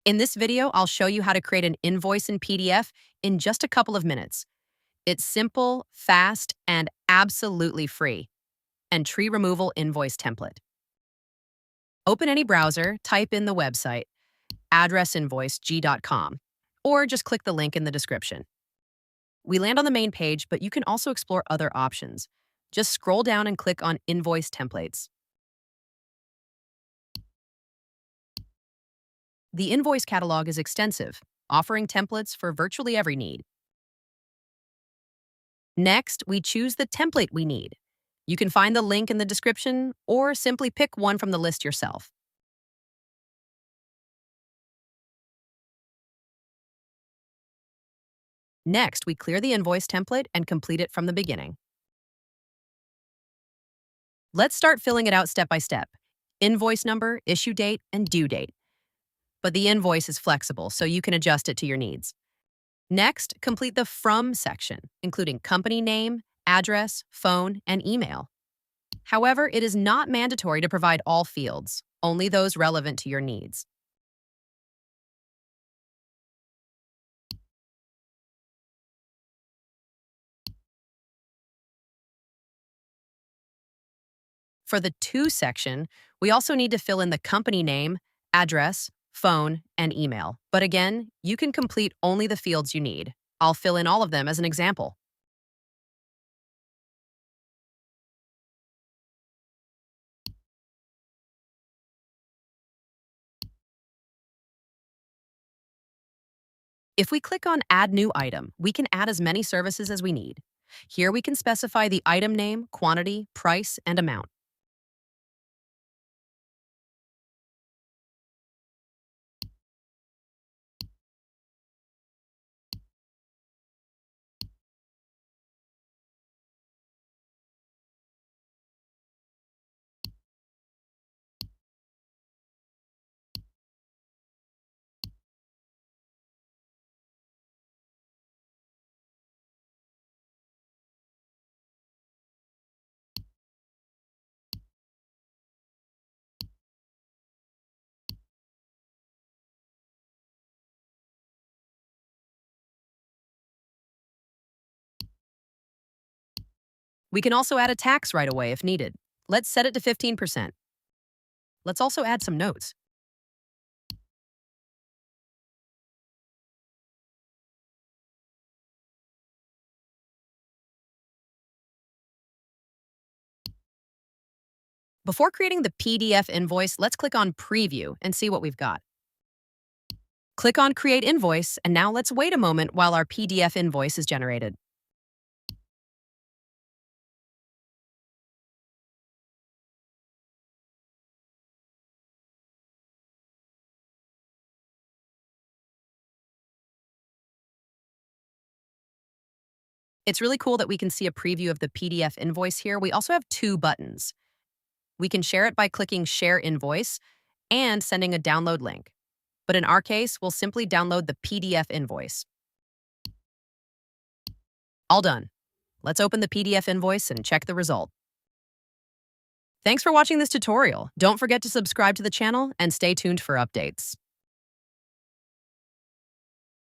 In this video, I'll show you how to create an invoice in PDF in just a couple of minutes. It's simple, fast, and absolutely free. And tree removal invoice template. Open any browser, type in the website, address InvoiceG.com, or just click the link in the description. We land on the main page, but you can also explore other options. Just scroll down and click on Invoice Templates. The invoice catalog is extensive, offering templates for virtually every need. Next, we choose the template we need. You can find the link in the description or simply pick one from the list yourself. Next, we clear the invoice template and complete it from the beginning. Let's start filling it out step by step. Invoice number, issue date, and due date. But the invoice is flexible, so you can adjust it to your needs. Next, complete the From section, including company name, address, phone, and email. However, it is not mandatory to provide all fields, only those relevant to your needs. For the To section, we also need to fill in the company name, address, phone, and email. But again, you can complete only the fields you need. I'll fill in all of them as an example. If we click on Add New Item, we can add as many services as we need. Here we can specify the item name, quantity, price, and amount. We can also add a tax right away if needed. Let's set it to 15%. Let's also add some notes. Before creating the PDF invoice, let's click on Preview and see what we've got. Click on Create Invoice, and now let's wait a moment while our PDF invoice is generated. It's really cool that we can see a preview of the PDF invoice here. We also have two buttons. We can share it by clicking Share Invoice and sending a download link. But in our case, we'll simply download the PDF invoice. All done. Let's open the PDF invoice and check the result. Thanks for watching this tutorial. Don't forget to subscribe to the channel and stay tuned for updates.